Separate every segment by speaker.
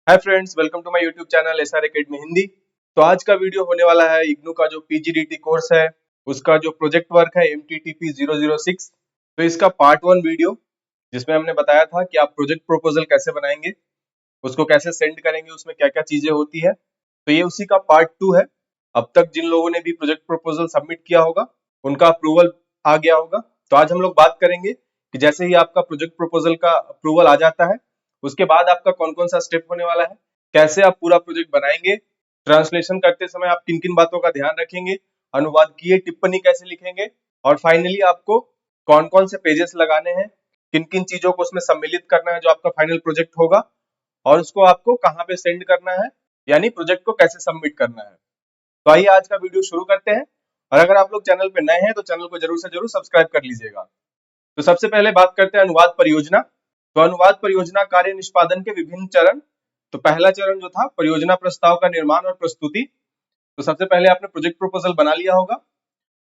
Speaker 1: Hi friends, welcome to my YouTube channel SR Academy Hindi. तो आज का वीडियो होने वाला है इग्नू का जो पीजीडीटी कोर्स है उसका जो प्रोजेक्ट वर्क है एमटीटीपी 006। तो इसका पार्ट 1 वीडियो जिसमें हमने बताया था कि आप प्रोजेक्ट प्रपोजल कैसे बनाएंगे, उसको कैसे सेंड करेंगे, उसमें क्या क्या चीजें होती है। तो ये उसी का पार्ट 2 है। अब तक जिन लोगों ने भी प्रोजेक्ट प्रपोजल सबमिट किया होगा उनका अप्रूवल आ गया होगा। तो आज हम लोग बात करेंगे कि जैसे ही आपका प्रोजेक्ट प्रपोजल का अप्रूवल आ जाता है उसके बाद आपका कौन कौन सा स्टेप होने वाला है, कैसे आप पूरा प्रोजेक्ट बनाएंगे, ट्रांसलेशन करते समय आप किन किन बातों का ध्यान रखेंगे, अनुवाद किए टिप्पणी कैसे लिखेंगे, और फाइनली आपको कौन कौन से पेजेस लगाने हैं, किन किन चीजों को उसमें सम्मिलित करना है जो आपका फाइनल प्रोजेक्ट होगा, और उसको आपको कहाँ पे सेंड करना है, यानी प्रोजेक्ट को कैसे सबमिट करना है। तो आइए आज का वीडियो शुरू करते हैं। और अगर आप लोग चैनल पे नए हैं तो चैनल को जरूर से जरूर सब्सक्राइब कर लीजिएगा। तो सबसे पहले बात करते हैं अनुवाद परियोजना। तो अनुवाद परियोजना कार्य निष्पादन के विभिन्न चरण। तो पहला चरण जो था परियोजना प्रस्ताव का निर्माण और प्रस्तुति। तो सबसे पहले आपने प्रोजेक्ट प्रपोजल बना लिया होगा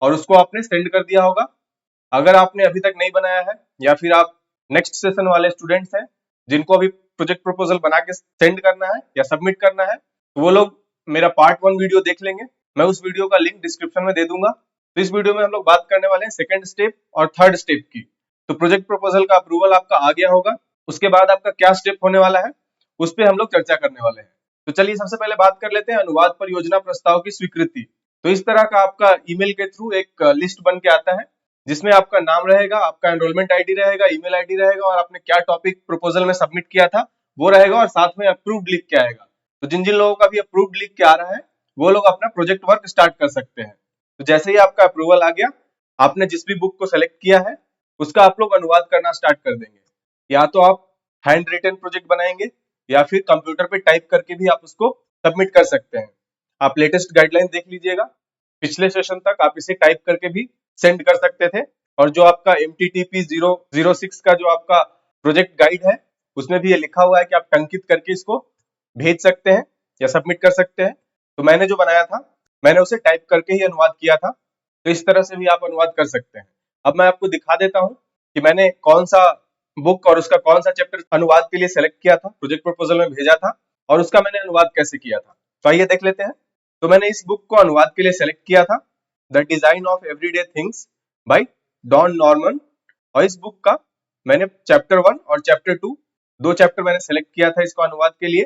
Speaker 1: और उसको आपने सेंड कर दिया होगा। अगर आपने अभी तक नहीं बनाया है या फिर आप नेक्स्ट सेशन वाले स्टूडेंट्स हैं जिनको अभी प्रोजेक्ट प्रपोजल बना के सेंड करना है या सबमिट करना है, तो वो लोग मेरा पार्ट 1 वीडियो देख लेंगे। मैं उस वीडियो का लिंक डिस्क्रिप्शन में दे दूंगा। तो इस वीडियो में हम लोग बात करने वाले हैं सेकंड स्टेप और थर्ड स्टेप की। तो प्रोजेक्ट प्रपोजल का अप्रूवल आपका आ गया होगा, उसके बाद आपका क्या स्टेप होने वाला है उस पर हम लोग चर्चा करने वाले हैं। तो चलिए सबसे पहले बात कर लेते हैं अनुवाद परियोजना प्रस्ताव की स्वीकृति। तो इस तरह का आपका ईमेल के थ्रू एक लिस्ट बन के आता है जिसमें आपका नाम रहेगा, आपका एनरोलमेंट आईडी रहेगा, ईमेल आईडी रहेगा और आपने क्या टॉपिक प्रपोजल में सबमिट किया था वो रहेगा, और साथ में अप्रूव्ड लिख के आएगा। तो जिन जिन लोगों का भी अप्रूव्ड लिख के आ रहा है वो लोग अपना प्रोजेक्ट वर्क स्टार्ट कर सकते हैं। तो जैसे ही आपका अप्रूवल आ गया, आपने जिस भी बुक को सेलेक्ट किया है उसका आप लोग अनुवाद करना स्टार्ट कर देंगे। या तो आप हैंड रिटन प्रोजेक्ट बनाएंगे या फिर कंप्यूटर पे टाइप करके भी आप उसको सबमिट कर सकते हैं। आप लेटेस्ट गाइडलाइन देख लीजिएगा, पिछले सेशन तक आप इसे टाइप करके भी सेंड कर सकते थे। और जो आपका MTTP 006 का जो आपका प्रोजेक्ट गाइड है उसमें भी ये लिखा हुआ है कि आप टंकित करके इसको भेज सकते हैं या सबमिट कर सकते हैं। तो मैंने जो बनाया था मैंने उसे टाइप करके ही अनुवाद किया था। तो इस तरह से भी आप अनुवाद कर सकते हैं। अब मैं आपको दिखा देता हूँ कि मैंने कौन सा बुक और उसका कौन सा चैप्टर अनुवाद के लिए सेलेक्ट किया था, प्रोजेक्ट प्रपोजल में भेजा था, और उसका मैंने अनुवाद कैसे किया था। तो आइए देख लेते हैं। तो मैंने इस बुक को अनुवाद के लिए सेलेक्ट किया था, the design of everyday things by Don Norman. और इस बुक का मैंने चैप्टर 1 और चैप्टर 2 दो चैप्टर मैंने सेलेक्ट किया था इसको अनुवाद के लिए।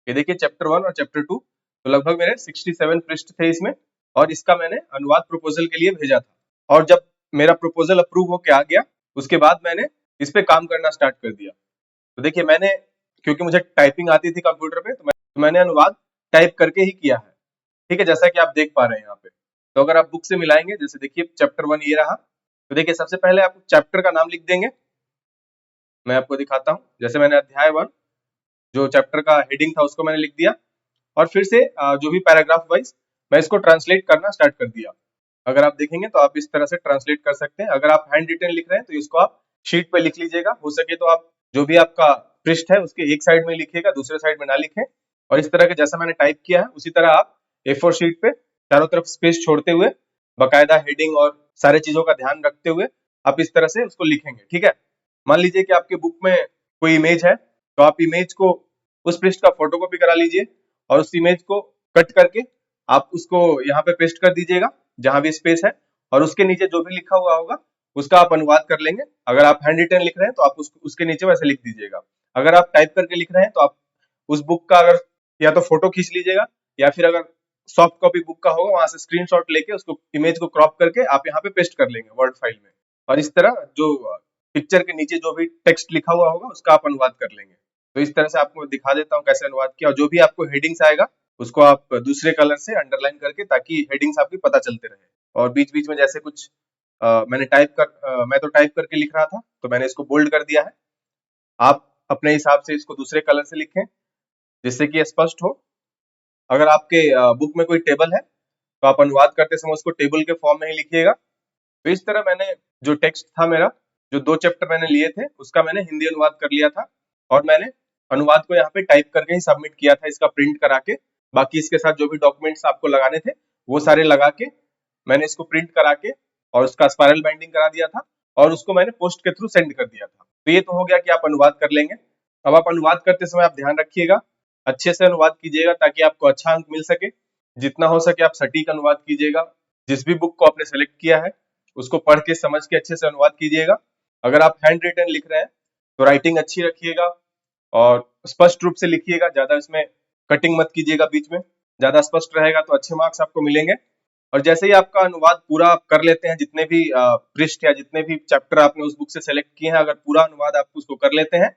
Speaker 1: ये देखिए चैप्टर 1 और चैप्टर 2, तो लगभग मेरे 67 पृष्ठ थे इसमें, और इसका मैंने अनुवाद प्रपोजल के लिए भेजा था। और जब मेरा प्रपोजल अप्रूव होके आ गया उसके बाद मैंने इस पे काम करना स्टार्ट कर दिया। तो देखिए मैंने, क्योंकि मुझे टाइपिंग आती थी कंप्यूटर पे, तो मैंने अनुवाद टाइप करके ही किया है। ठीक है, जैसा कि आप देख पा रहे हैं यहाँ पे। तो अगर आप बुक से मिलाएंगे, जैसे देखिए चैप्टर 1 ये रहा, तो देखिए सबसे पहले आप चैप्टर का नाम लिख देंगे। मैं आपको दिखाता हूँ, जैसे मैंने अध्याय 1 जो चैप्टर का हेडिंग था उसको मैंने लिख दिया, और फिर से जो भी पैराग्राफ वाइज मैं इसको ट्रांसलेट करना स्टार्ट कर दिया। अगर आप देखेंगे तो आप इस तरह से ट्रांसलेट कर सकते हैं। अगर आप हैंड रिटन लिख रहे हैं तो इसको आप शीट पे लिख लीजिएगा, हो सके तो आप जो भी आपका पृष्ठ है उसके एक साइड में लिखिएगा, दूसरे साइड में ना लिखें। और इस तरह के जैसा मैंने टाइप किया है उसी तरह आप A4 शीट पे चारों तरफ स्पेस छोड़ते हुए बकायदा हेडिंग और सारे चीजों का ध्यान रखते हुए आप इस तरह से उसको लिखेंगे। ठीक है, मान लीजिए कि आपके बुक में कोई इमेज है, तो आप इमेज को, उस पृष्ठ का फोटो कॉपी करा लीजिए और उस इमेज को कट करके आप उसको यहाँ पे पेस्ट कर दीजिएगा जहां भी स्पेस है, और उसके नीचे जो भी लिखा हुआ होगा उसका आप अनुवाद कर लेंगे। अगर आप हैंड रिटन लिख रहे हैं तो आप उसके नीचे वैसे लिख दीजिएगा। अगर आप टाइप करके लिख रहे हैं तो आप उस बुक का अगर या तो फोटो खींच लीजिएगा, या फिर अगर सॉफ्ट कॉपी बुक का होगा वहां से स्क्रीनशॉट लेके उसको इमेज को क्रॉप करके आप यहाँ पे पेस्ट कर लेंगे वर्ड फाइल में। और इस तरह जो पिक्चर के नीचे जो भी टेक्स्ट लिखा हुआ होगा उसका आप अनुवाद कर लेंगे। तो इस तरह से आपको दिखा देता हूँ कैसे अनुवाद किया, और जो भी आपको हेडिंग्स आएगा उसको आप दूसरे कलर से अंडरलाइन करके, ताकि हेडिंग्स आपकी पता चलते रहे। और बीच बीच में जैसे कुछ मैं तो टाइप करके लिख रहा था तो मैंने इसको बोल्ड कर दिया है। आप अपने हिसाब से इसको दूसरे कलर से लिखें जिससे कि स्पष्ट हो। अगर आपके बुक में कोई टेबल है तो आप अनुवाद करते समय उसको टेबल के फॉर्म में ही लिखिएगा। तो इस तरह मैंने जो टेक्स्ट था मेरा, जो 2 चैप्टर मैंने लिए थे उसका मैंने हिंदी अनुवाद कर लिया था, और मैंने अनुवाद को यहाँ पे टाइप करके ही सबमिट किया था, इसका प्रिंट करा के। बाकी इसके साथ जो भी डॉक्यूमेंट्स आपको लगाने थे वो सारे लगा के मैंने इसको प्रिंट करा के और उसका स्पाइरल बाइंडिंग करा दिया था, और उसको मैंने पोस्ट के थ्रू सेंड कर दिया था। तो ये तो हो गया कि आप अनुवाद कर लेंगे। अब आप अनुवाद करते समय आप ध्यान रखिएगा अच्छे से अनुवाद कीजिएगा ताकि आपको अच्छा अंक मिल सके। जितना हो सके आप सटीक अनुवाद कीजिएगा। जिस भी बुक को आपने सेलेक्ट किया है उसको पढ़ के समझ के अच्छे से अनुवाद कीजिएगा। अगर आप हैंड रिटन लिख रहे हैं तो राइटिंग अच्छी रखिएगा और स्पष्ट रूप से लिखिएगा, ज्यादा इसमें कटिंग मत कीजिएगा बीच में। ज्यादा स्पष्ट रहेगा तो अच्छे मार्क्स आपको मिलेंगे। और जैसे ही आपका अनुवाद पूरा आप कर लेते हैं, जितने भी पृष्ठ या जितने भी चैप्टर आपने उस बुक से सेलेक्ट किए हैं, अगर पूरा अनुवाद आप उसको कर लेते हैं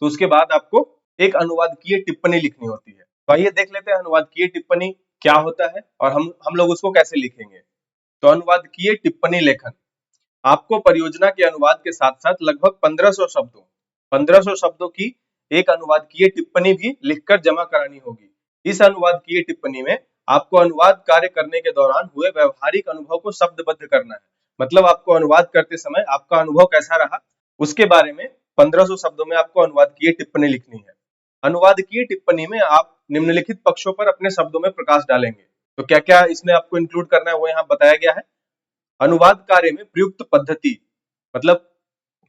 Speaker 1: तो उसके बाद आपको एक अनुवादकीय टिप्पणी लिखनी होती है। तो आइए देख लेते हैं अनुवादकीय टिप्पणी क्या होता है और हम लोग उसको कैसे लिखेंगे। तो अनुवादकीय टिप्पणी लेखन, आपको परियोजना के अनुवाद के साथ साथ लगभग 1500 शब्दों की एक अनुवादकीय टिप्पणी भी लिखकर जमा करानी होगी। इस अनुवादकीय टिप्पणी में आपको अनुवाद कार्य करने के दौरान हुए व्यवहारिक अनुभव को शब्दबद्ध करना है। मतलब आपको अनुवाद करते समय आपका अनुभव कैसा रहा उसके बारे में 1500 शब्दों में आपको अनुवादकीय टिप्पणी लिखनी है। अनुवादकीय टिप्पणी में आप निम्नलिखित पक्षों पर अपने शब्दों में प्रकाश डालेंगे। तो क्या क्या इसमें आपको इंक्लूड करना है वो यहाँ बताया गया है। अनुवाद कार्य में प्रयुक्त पद्धति, मतलब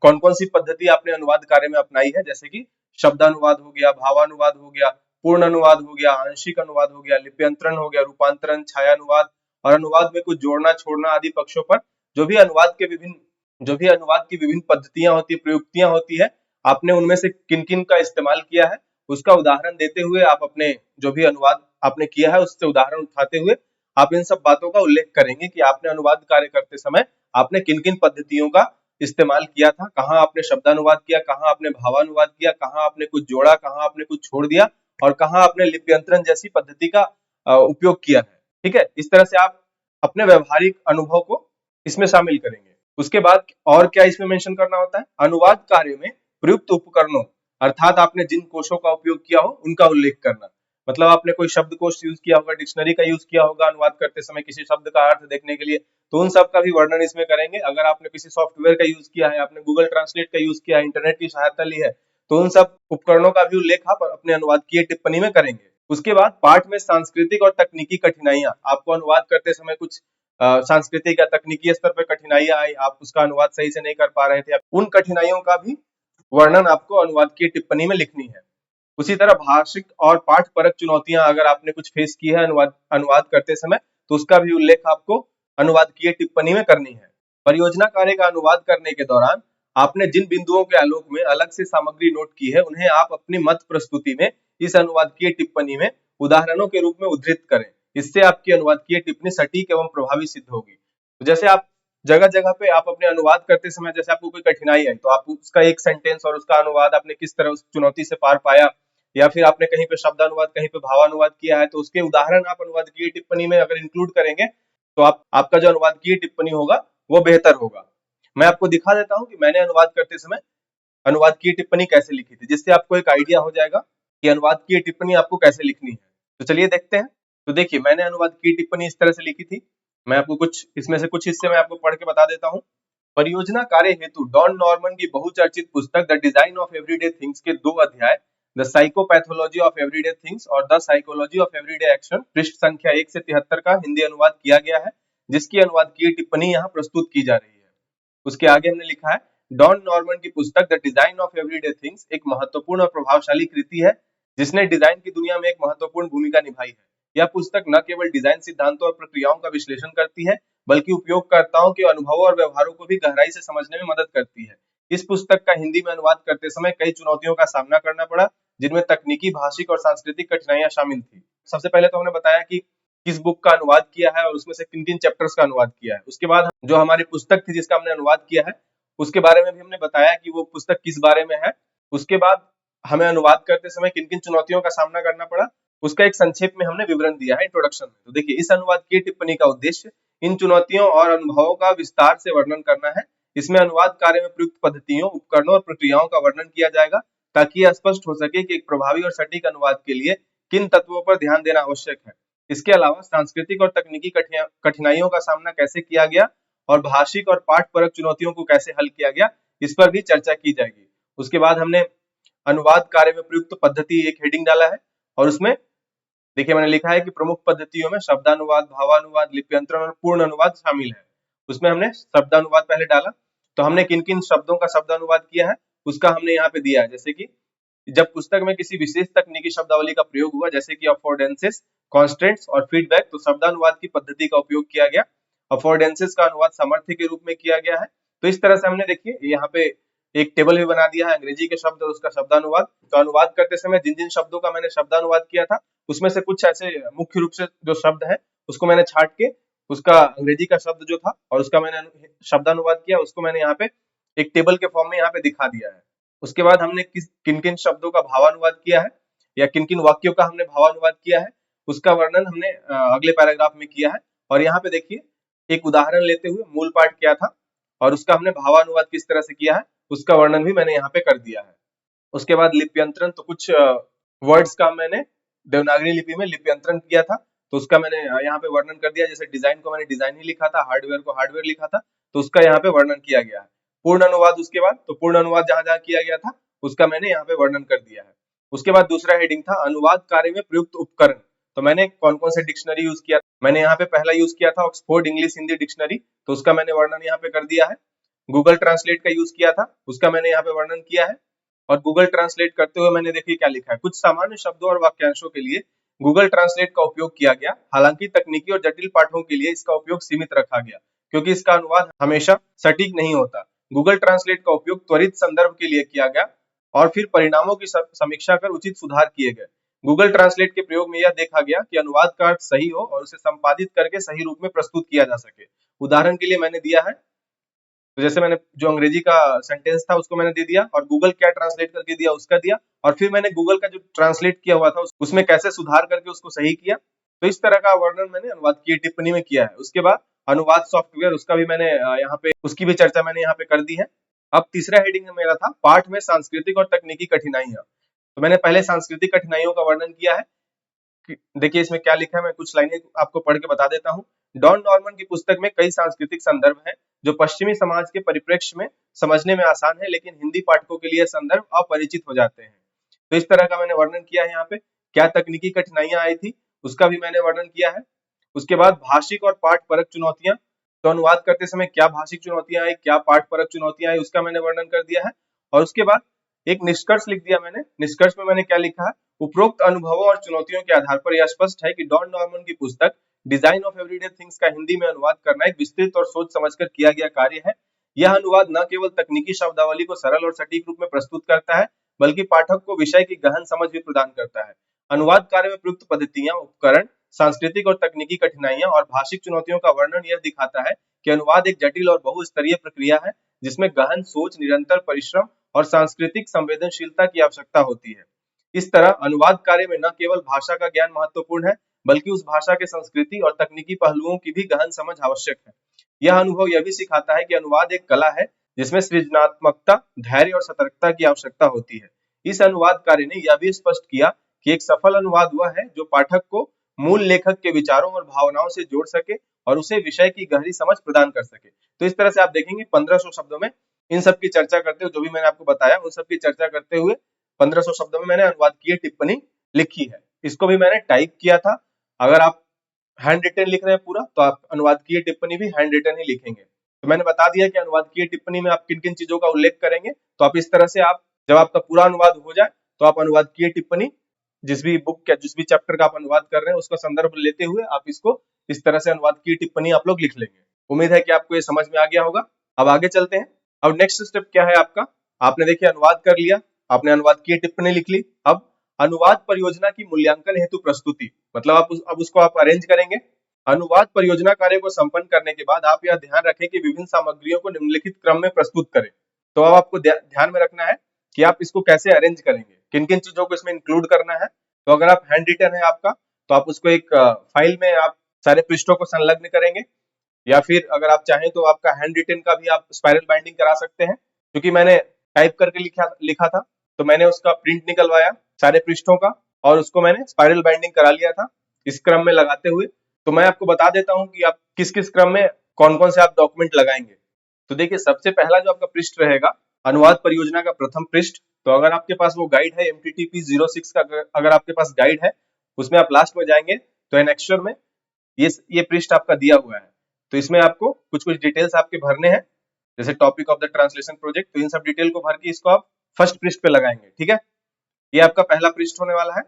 Speaker 1: कौन कौन सी पद्धति आपने अनुवाद कार्य में अपनाई है, जैसे कि शब्दानुवाद हो गया, भावानुवाद हो गया, पूर्ण अनुवाद हो गया, आंशिक अनुवाद हो गया, लिप्यंतरण हो गया, रूपांतरण, छायानुवाद और अनुवाद में कुछ जोड़ना छोड़ना आदि पक्षों पर जो भी अनुवाद की विभिन्न पद्धतियां होती है, प्रयुक्तियां होती है, आपने उनमें से किन किन का इस्तेमाल किया है उसका उदाहरण देते हुए आप अपने जो भी अनुवाद आपने किया है उससे उदाहरण उठाते हुए आप इन सब बातों का उल्लेख करेंगे कि आपने अनुवाद कार्य करते समय आपने किन किन पद्धतियों का इस्तेमाल किया था, कहाँ आपने शब्दानुवाद किया, कहाँ आपने भावानुवाद किया, कहाँ आपने कुछ जोड़ा, कहाँ आपने कुछ छोड़ दिया और कहाँ आपने लिप्यंतरण जैसी पद्धति का उपयोग किया है। ठीक है, इस तरह से आप अपने व्यवहारिक अनुभव को इसमें शामिल करेंगे। उसके बाद और क्या इसमें मेंशन करना होता है, अनुवाद कार्य में प्रयुक्त उपकरणों अर्थात आपने जिन कोशों का उपयोग किया हो उनका उल्लेख करना। मतलब आपने कोई शब्दकोश यूज किया होगा, डिक्शनरी का यूज किया होगा अनुवाद करते समय किसी शब्द का अर्थ देखने के लिए, तो उन सब का भी वर्णन इसमें करेंगे। अगर आपने किसी सॉफ्टवेयर का यूज किया है, आपने गूगल ट्रांसलेट का यूज किया है, इंटरनेट की सहायता ली है, तो उन सब उपकरणों का भी उल्लेख आप अपने अनुवादकीय टिप्पणी में करेंगे। उसके बाद पाठ में सांस्कृतिक और तकनीकी कठिनाइयां, आपको अनुवाद करते समय कुछ सांस्कृतिक या तकनीकी स्तर पर कठिनाइयां आई, आप उसका अनुवाद सही से नहीं कर पा रहे थे, उन कठिनाइयों का भी वर्णन आपको अनुवादकीय टिप्पणी में लिखनी है। उसी तरह भाषिक और पाठ परक चुनौतियां अगर आपने कुछ फेस की है अनुवाद अनुवाद करते समय तो उसका भी उल्लेख आपको अनुवादकीय टिप्पणी में करनी है। परियोजना कार्य का अनुवाद करने के दौरान आपने जिन बिंदुओं के आलोक में अलग से सामग्री नोट की है उन्हें आप अपनी मत प्रस्तुति में इस अनुवादकीय टिप्पणी में उदाहरणों के रूप में उद्धृत करें। इससे आपकी अनुवादकीय टिप्पणी सटीक एवं प्रभावी सिद्ध होगी। तो जैसे आप जगह जगह पे आप अपने अनुवाद करते समय जैसे आपको कोई कठिनाई आई तो आप उसका एक सेंटेंस और उसका अनुवाद आपने किस तरह उस चुनौती से पार पाया, या फिर आपने कहीं पे शब्दानुवाद कहीं पे भावानुवाद किया है तो उसके उदाहरण आप अनुवादकीय टिप्पणी में अगर इंक्लूड करेंगे तो आपका जो अनुवादकीय टिप्पणी होगा वो बेहतर होगा। मैं आपको दिखा देता हूँ कि मैंने अनुवाद करते समय अनुवादकीय टिप्पणी कैसे लिखी थी, जिससे आपको एक आइडिया हो जाएगा कि अनुवादकीय टिप्पणी आपको कैसे लिखनी है। तो चलिए देखते हैं। तो देखिए मैंने अनुवादकीय टिप्पणी इस तरह से लिखी थी। मैं आपको कुछ इसमें से कुछ हिस्से मैं आपको पढ़ के बता देता हूँ। परियोजना कार्य हेतु डॉन नॉर्मन की बहुचर्चित पुस्तक the design of everyday things के 2 अध्याय the psychopathology of everyday things और the psychology of everyday action पृष्ठ संख्या 1 से 73 का हिंदी अनुवाद किया गया है, जिसकी अनुवादकीय टिप्पणी यहाँ प्रस्तुत की जा रही है। उसके आगे हमने लिखा है डॉन नॉर्मन की पुस्तक the design of everyday things एक महत्वपूर्ण और प्रभावशाली कृति है जिसने डिजाइन की दुनिया में एक महत्वपूर्ण भूमिका निभाई है। यह पुस्तक न केवल डिजाइन सिद्धांतों और प्रक्रियाओं का विश्लेषण करती है बल्कि उपयोगकर्ताओं के अनुभवों और व्यवहारों को भी गहराई से समझने में मदद करती है। इस पुस्तक का हिंदी में अनुवाद करते समय कई चुनौतियों का सामना करना पड़ा, जिनमें तकनीकी, भाषिक और सांस्कृतिक कठिनाइयां शामिल थी। सबसे पहले तो हमने बताया कि किस बुक का अनुवाद किया है और उसमें से किन किन चैप्टर्स का अनुवाद किया है। उसके बाद जो हमारी पुस्तक थी जिसका हमने अनुवाद किया है उसके बारे में भी हमने बताया कि वो पुस्तक किस बारे में है। उसके बाद हमें अनुवाद करते समय किन किन चुनौतियों का सामना करना पड़ा उसका एक संक्षेप में हमने विवरण दिया है इंट्रोडक्शन में। तो देखिए इस अनुवादकीय टिप्पणी का उद्देश्य इन चुनौतियों और अनुभवों का विस्तार से वर्णन करना है। इसमें अनुवाद कार्य में प्रयुक्त पद्धतियों, उपकरणों और प्रक्रियाओं का वर्णन किया जाएगा ताकि यह स्पष्ट हो सके कि एक प्रभावी और सटीक अनुवाद के लिए किन तत्वों पर ध्यान देना आवश्यक है। इसके अलावा सांस्कृतिक और तकनीकी कठिनाइयों का सामना कैसे किया गया और भाषिक और पाठ परक चुनौतियों को कैसे हल किया गया इस पर भी चर्चा की जाएगी। उसके बाद हमने अनुवाद कार्य में प्रयुक्त पद्धति एक हेडिंग डाला है और उसमें देखिए मैंने लिखा है कि प्रमुख पद्धतियों में शब्दानुवाद, भावानुवाद, लिप्यंतरण और पूर्ण अनुवाद शामिल है। उसमें हमने शब्दानुवाद पहले डाला, तो हमने किन किन शब्दों का शब्दानुवाद किया है उसका हमने यहाँ पे दिया है, जैसे कि जब पुस्तक में किसी विशेष तकनीकी शब्दावली का प्रयोग हुआ, जैसे कि अफोर्डेंसेस, कॉन्स्टेंट्स और फीडबैक, तो शब्दानुवाद की पद्धति का उपयोग किया गया। अफोर्डेंसेस का अनुवाद सामर्थ्य के रूप में किया गया है। तो इस तरह से हमने देखिए यहाँ पे एक टेबल भी बना दिया है, अंग्रेजी के शब्द और उसका शब्दानुवाद। तो अनुवाद करते समय जिन जिन शब्दों का मैंने शब्दानुवाद किया था, उसमें से कुछ ऐसे मुख्य रूप से जो शब्द है उसको मैंने छाट के उसका अंग्रेजी का शब्द जो था और उसका मैंने शब्दानुवाद किया, उसको मैंने यहाँ पे एक टेबल के फॉर्म में यहाँ पे दिखा दिया है। उसके बाद हमने किन किन शब्दों का भावानुवाद किया है या किन किन वाक्यों का हमने भावानुवाद किया है, उसका वर्णन हमने अगले पैराग्राफ में किया है। और यहाँ पे देखिए एक उदाहरण लेते हुए मूल पाठ क्या था और उसका हमने भावानुवाद किस तरह से किया है, उसका वर्णन भी मैंने यहाँ पे कर दिया है। उसके बाद लिप्यंतरण, तो कुछ वर्ड्स का मैंने देवनागरी लिपि में लिप्यंतरण किया था, तो उसका मैंने यहाँ पे वर्णन कर दिया। जैसे डिजाइन को मैंने डिजाइन ही लिखा था, हार्डवेयर को हार्डवेयर लिखा था, तो उसका यहाँ पे वर्णन किया गया है। पूर्ण अनुवाद उसके बाद, तो पूर्ण अनुवाद जहां जहां किया गया था उसका मैंने यहाँ पे वर्णन कर दिया है। उसके बाद दूसरा हेडिंग था अनुवाद कार्य में प्रयुक्त उपकरण। तो मैंने कौन कौन से डिक्शनरी यूज किया, मैंने यहाँ पे पहला यूज किया था ऑक्सफोर्ड इंग्लिश हिंदी डिक्शनरी, तो उसका मैंने वर्णन यहाँ पे कर दिया है। गूगल ट्रांसलेट का यूज किया था, उसका मैंने यहाँ पे वर्णन किया है। और गूगल ट्रांसलेट करते हुए मैंने देखिए क्या लिखा है, कुछ सामान्य शब्दों और वाक्यांशों के लिए गूगल ट्रांसलेट का उपयोग किया गया, हालांकि तकनीकी और जटिल पाठों के लिए इसका उपयोग सीमित रखा गया, क्योंकि इसका अनुवाद हमेशा सटीक नहीं होता। गूगल ट्रांसलेट का उपयोग त्वरित संदर्भ के लिए किया गया और फिर परिणामों की समीक्षा कर उचित सुधार किए गए। गूगल ट्रांसलेट के प्रयोग में यह देखा गया कि अनुवाद का अर्थ सही हो और उसे संपादित करके सही रूप में प्रस्तुत किया जा सके। उदाहरण के लिए मैंने दिया है, तो जैसे मैंने जो अंग्रेजी का सेंटेंस था उसको मैंने दे दिया और गूगल क्या ट्रांसलेट करके दिया उसका दिया, और फिर मैंने गूगल का जो ट्रांसलेट किया हुआ था उसमें कैसे सुधार करके उसको सही किया। तो इस तरह का वर्णन मैंने अनुवाद की टिप्पणी में किया है। उसके बाद अनुवाद सॉफ्टवेयर, उसका भी मैंने यहाँ पे उसकी भी चर्चा मैंने यहाँ पे कर दी है। अब तीसरा हेडिंग मेरा था पाठ में सांस्कृतिक और तकनीकी कठिनाइयां। तो मैंने पहले सांस्कृतिक कठिनाइयों का वर्णन किया है। देखिए इसमें क्या लिखा है, मैं कुछ लाइनें आपको पढ़ के बता देता हूँ। डॉन नॉर्मन की पुस्तक में कई सांस्कृतिक संदर्भ हैं जो पश्चिमी समाज के परिप्रेक्ष्य में समझने में आसान है, लेकिन हिंदी पाठकों के लिए संदर्भ अपरिचित हो जाते हैं। तो इस तरह का मैंने वर्णन किया है। यहाँ पे क्या तकनीकी कठिनाइयां आई थी उसका भी मैंने वर्णन किया है। उसके बाद भाषिक और पाठ परक चुनौतियां, तो अनुवाद करते समय क्या भाषिक चुनौतियां आई, क्या पाठ परक चुनौतियां आई, उसका मैंने वर्णन कर दिया है। और उसके बाद एक निष्कर्ष लिख दिया मैंने। निष्कर्ष में मैंने क्या लिखा है, उपरोक्त अनुभवों और चुनौतियों के आधार पर यह स्पष्ट है कि डॉन नॉर्मन की पुस्तक डिजाइन ऑफ एवरीडे थिंग्स का हिंदी में अनुवाद करना एक विस्तृत और सोच समझकर किया गया कार्य है। यह अनुवाद न केवल तकनीकी शब्दावली को सरल और सटीक रूप में प्रस्तुत करता है, बल्कि पाठक को विषय की गहन समझ भी प्रदान करता है। अनुवाद कार्य में प्रयुक्त पद्धतियां, उपकरण, सांस्कृतिक और तकनीकी कठिनाइयां और भाषिक चुनौतियों का वर्णन यह दिखाता है कि अनुवाद एक जटिल और बहुस्तरीय प्रक्रिया है, जिसमें गहन सोच, निरंतर परिश्रम और सांस्कृतिक संवेदनशीलता की आवश्यकता होती है। इस तरह अनुवाद कार्य में न केवल भाषा का ज्ञान महत्वपूर्ण है, बल्कि उस भाषा के संस्कृति और तकनीकी पहलुओं की भी गहन समझ आवश्यक है। यह अनुभव यह भी सिखाता है कि अनुवाद एक कला है जिसमें सृजनात्मकता, धैर्य और सतर्कता की आवश्यकता होती है। इस अनुवाद कार्य ने यह भी स्पष्ट किया कि एक सफल अनुवाद वह है जो पाठक को मूल लेखक के विचारों और भावनाओं से जोड़ सके और उसे विषय की गहरी समझ प्रदान कर सके। तो इस तरह से आप देखेंगे 1500 शब्दों में इन सब की चर्चा करते हुए, जो भी मैंने आपको बताया उन सब की चर्चा करते हुए 1500 शब्दों में मैंने अनुवाद की टिप्पणी लिखी है। इसको भी मैंने टाइप किया था। अगर आप हैंड रिटन लिख रहे हैं पूरा, तो आप अनुवाद की टिप्पणी भी हैंड रिटन ही लिखेंगे। तो मैंने बता दिया कि अनुवाद की टिप्पणी में आप किन किन चीजों का उल्लेख करेंगे। तो आप इस तरह से, आप जब आपका पूरा अनुवाद हो जाए तो आप अनुवाद की टिप्पणी जिस भी बुक या जिस भी चैप्टर का आप अनुवाद कर रहे हैं उसका संदर्भ लेते हुए आप इसको इस तरह से अनुवाद की टिप्पणी आप लोग लिख लेंगे। उम्मीद है कि आपको ये समझ में आ गया होगा। अब आगे चलते हैं। अब नेक्स्ट स्टेप क्या है आपका, आपने देखिए अनुवाद कर लिया, आपने अनुवाद की टिप्पणी लिख ली। अब अनुवाद परियोजना की मूल्यांकन हेतु प्रस्तुति, मतलब अब उसको आप अरेंज करेंगे। अनुवाद परियोजना कार्य को संपन्न करने के बाद आप यह ध्यान रखें कि विभिन्न सामग्रियों को निम्नलिखित क्रम में प्रस्तुत करें। तो अब आपको ध्यान में रखना है कि आप इसको कैसे अरेंज करेंगे, किन किन चीजों को इसमें इंक्लूड करना है। तो अगर आप हैंड रिटन है आपका, तो आप उसको एक फाइल में आप सारे पृष्ठों को संलग्न करेंगे, या फिर अगर आप चाहें तो आपका हैंड रिटन का भी आप स्पाइरल बाइंडिंग करा सकते हैं। क्योंकि मैंने टाइप करके लिखा था, तो मैंने उसका प्रिंट निकलवाया सारे पृष्ठों का और उसको मैंने स्पाइरल बाइंडिंग करा लिया था इस क्रम में लगाते हुए। तो मैं आपको बता देता हूं कि आप किस किस क्रम में कौन कौन से आप डॉक्यूमेंट लगाएंगे। तो देखिए सबसे पहला जो आपका पृष्ठ रहेगा अनुवाद परियोजना का प्रथम पृष्ठ। तो अगर आपके पास वो गाइड है MTTP 06 का, अगर आपके पास गाइड है उसमें आप लास्ट में जाएंगे तो एनेक्स्चर में ये पृष्ठ आपका दिया हुआ है। तो इसमें आपको कुछ कुछ डिटेल्स आपके भरने हैं, जैसे topic of the translation project. तो इन सब डिटेल को भर के इसको आप फर्स्ट पृष्ठ पे लगाएंगे, ठीक है। ये आपका पहला पृष्ठ होने वाला है।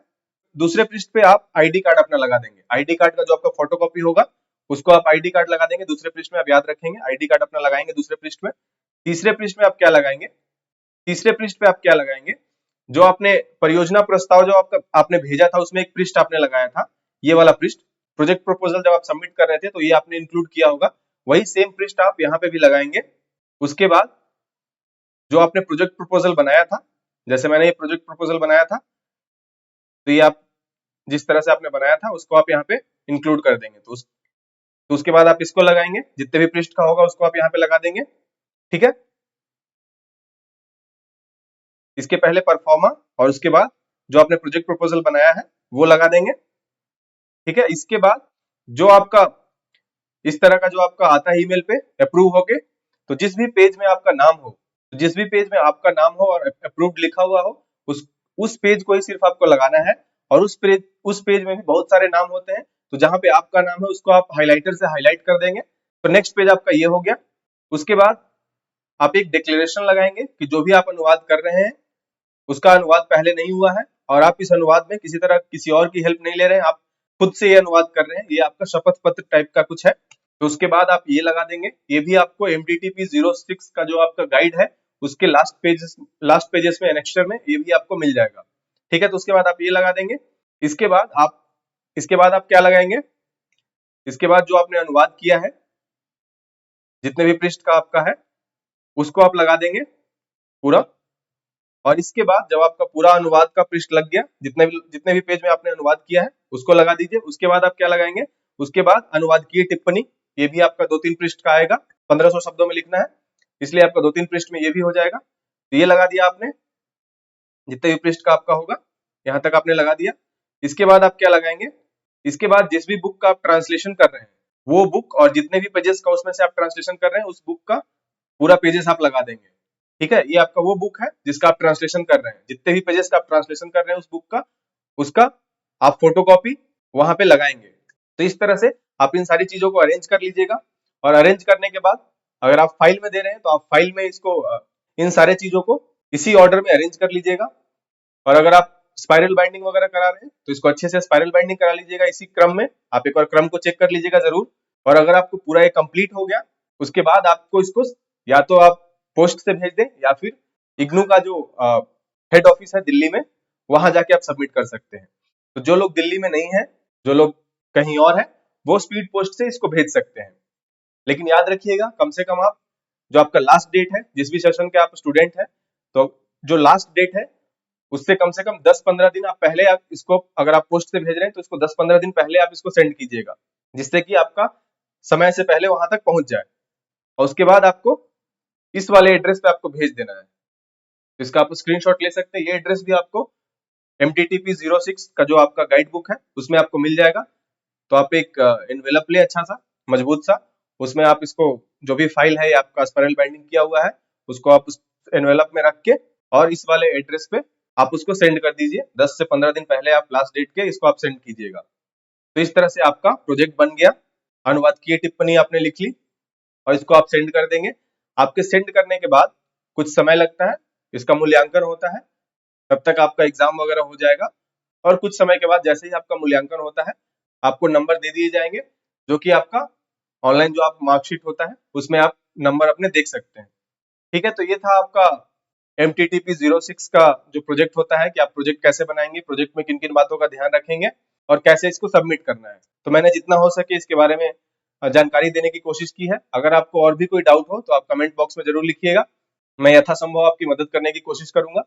Speaker 1: दूसरे पृष्ठ पे आप आईडी कार्ड अपना लगा देंगे। आईडी कार्ड का जो आपका फोटोकॉपी होगा उसको आप आईडी कार्ड लगा देंगे दूसरे पृष्ठ में, आप याद रखेंगे आईडी कार्ड अपना लगाएंगे दूसरे पृष्ठ में। तीसरे पृष्ठ में आप क्या लगाएंगे, तीसरे पृष्ठ पे आप क्या लगाएंगे, जो आपने परियोजना प्रस्ताव जो आपका आपने भेजा था उसमें एक पृष्ठ आपने लगाया था, ये वाला पृष्ठ प्रोजेक्ट प्रपोजल जब आप सबमिट कर रहे थे तो ये आपने इंक्लूड किया होगा, वही सेम पृष्ठ आप यहाँ पे भी लगाएंगे। उसके बाद जो आपने प्रोजेक्ट प्रपोजल बनाया था, जैसे मैंने ये प्रोजेक्ट प्रपोजल बनाया था, तो ये आप जिस तरह से आपने बनाया था उसको आप यहाँ पे इंक्लूड कर देंगे। तो उसके बाद आप इसको लगाएंगे, जितने भी पृष्ठ का होगा उसको आप यहाँ पे लगा देंगे। ठीक है, इसके पहले परफॉर्मा और उसके बाद जो आपने प्रोजेक्ट प्रपोजल बनाया है वो लगा देंगे। ठीक है, इसके बाद जो आपका इस तरह का जो आपका आता है ईमेल पे अप्रूव होके, तो जिस भी पेज में आपका नाम हो, तो जिस भी पेज में आपका नाम हो और अप्रूव्ड लिखा हुआ हो, उस पेज को ही सिर्फ आपको लगाना है। और उस पेज में भी बहुत सारे नाम होते हैं, तो जहां पे आपका नाम है उसको आप हाइलाइटर से हाईलाइट कर देंगे। तो नेक्स्ट पेज आपका ये हो गया। उसके बाद आप एक डिक्लेरेशन लगाएंगे कि जो भी आप अनुवाद कर रहे हैं उसका अनुवाद पहले नहीं हुआ है और आप इस अनुवाद में किसी तरह किसी और की हेल्प नहीं ले रहे हैं, आप खुद से ये अनुवाद कर रहे हैं, ये आपका शपथ पत्र टाइप का कुछ है। तो उसके बाद आप ये लगा देंगे। ये भी आपको MTTP 06 का जो आपका गाइड है उसके लास्ट पेजेस में एनेक्स्टर में ये भी आपको मिल जाएगा। ठीक है, तो उसके बाद आप ये लगा देंगे। इसके बाद आप क्या लगाएंगे, इसके बाद जो आपने अनुवाद किया है जितने भी पृष्ठ का आपका है उसको आप लगा देंगे पूरा। और इसके बाद जब आपका पूरा अनुवाद का पृष्ठ लग गया, जितने भी पेज में आपने अनुवाद किया है उसको लगा दीजिए। उसके बाद आप क्या लगाएंगे, उसके बाद अनुवाद की टिप्पणी, ये भी आपका 2-3 पृष्ठ का आएगा, 1500 शब्दों में लिखना है, इसलिए आपका 2-3 पृष्ठ में ये भी हो जाएगा। तो ये लगा दिया आपने, जितने भी पृष्ठ का आपका होगा यहाँ तक आपने लगा दिया। इसके बाद आप क्या लगाएंगे, इसके बाद जिस भी बुक का आप ट्रांसलेशन कर रहे हैं वो बुक और जितने भी पेजेस का उसमें से आप ट्रांसलेशन कर रहे हैं उस बुक का पूरा पेजेस आप लगा देंगे। ठीक है, ये आपका वो बुक है जिसका आप ट्रांसलेशन कर रहे हैं, जितने भी पेजेस का आप ट्रांसलेशन कर रहे हैं उस बुक का, उसका आप फोटोकॉपी वहां पे लगाएंगे। तो इस तरह से आप इन सारी चीजों को अरेंज कर लीजिएगा। और अरेंज करने के बाद अगर आप फाइल में दे रहे हैं तो आप फाइल में इसको इन सारे चीजों को इसी ऑर्डर में अरेंज कर लीजिएगा। और अगर आप स्पाइरल बाइंडिंग वगैरह करा रहे हैं तो इसको अच्छे से स्पाइरल बाइंडिंग करा लीजिएगा इसी क्रम में। आप एक बार क्रम को चेक कर लीजिएगा जरूर। और अगर आपको पूरा ये कंप्लीट हो गया उसके बाद आपको इसको या तो आप पोस्ट से भेज दें या फिर इग्नू का जो हेड ऑफिस है दिल्ली में वहां जाके आप सबमिट कर सकते हैं। तो जो लोग दिल्ली में नहीं है, जो लोग कहीं और है, वो स्पीड पोस्ट से इसको भेज सकते हैं। लेकिन याद रखिएगा कम से कम आप जो आपका लास्ट डेट है, जिस भी सेशन के आप स्टूडेंट हैं, तो जो लास्ट डेट है उससे कम से कम 10-15 दिन आप पहले आप इसको, अगर आप पोस्ट से भेज रहे हैं तो इसको 10-15 दिन पहले आप इसको सेंड कीजिएगा, जिससे कि आपका समय से पहले वहां तक पहुंच जाए। और उसके बाद आपको इस वाले एड्रेस पे आपको भेज देना है। तो इसका आप स्क्रीनशॉट ले सकते हैं। ये एड्रेस भी आपको MTTP 06 का जो आपका गाइड बुक है उसमें आपको मिल जाएगा। तो आप एक एनवेलप ले अच्छा सा मजबूत सा, उसमें आप इसको जो भी फाइल है आपका स्पाइरल बाइंडिंग किया हुआ है उसको आप उस एनवेलप में रख के और इस वाले एड्रेस पे आप उसको सेंड कर दीजिए। 10 से 15 दिन पहले आप लास्ट डेट के इसको आप सेंड कीजिएगा। तो इस तरह से आपका प्रोजेक्ट बन गया। अनुवाद की टिप्पणी आपने लिख ली और इसको आप सेंड कर देंगे। आपके सेंड करने के बाद कुछ समय लगता है, इसका मूल्यांकन होता है, तब तक आपका एग्जाम वगैरह हो जाएगा। और कुछ समय के बाद जैसे ही आपका मूल्यांकन होता है आपको नंबर दे दिए जाएंगे, जो कि आपका ऑनलाइन जो आप मार्कशीट होता है उसमें आप नंबर अपने देख सकते हैं। ठीक है, तो ये था आपका MTTP 06 का जो प्रोजेक्ट होता है कि आप प्रोजेक्ट कैसे बनाएंगे, प्रोजेक्ट में किन किन बातों का ध्यान रखेंगे और कैसे इसको सबमिट करना है। तो मैंने जितना हो सके इसके बारे में जानकारी देने की कोशिश की है। अगर आपको और भी कोई डाउट हो तो आप कमेंट बॉक्स में जरूर लिखिएगा, मैं यथासंभव आपकी मदद करने की कोशिश करूंगा।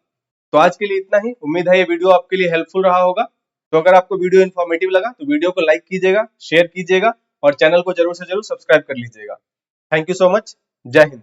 Speaker 1: तो आज के लिए इतना ही। उम्मीद है ये वीडियो आपके लिए हेल्पफुल रहा होगा। तो अगर आपको वीडियो इन्फॉर्मेटिव लगा तो वीडियो को लाइक कीजिएगा, शेयर कीजिएगा और चैनल को जरूर से जरूर सब्सक्राइब कर लीजिएगा। Thank you so much. जय हिंद।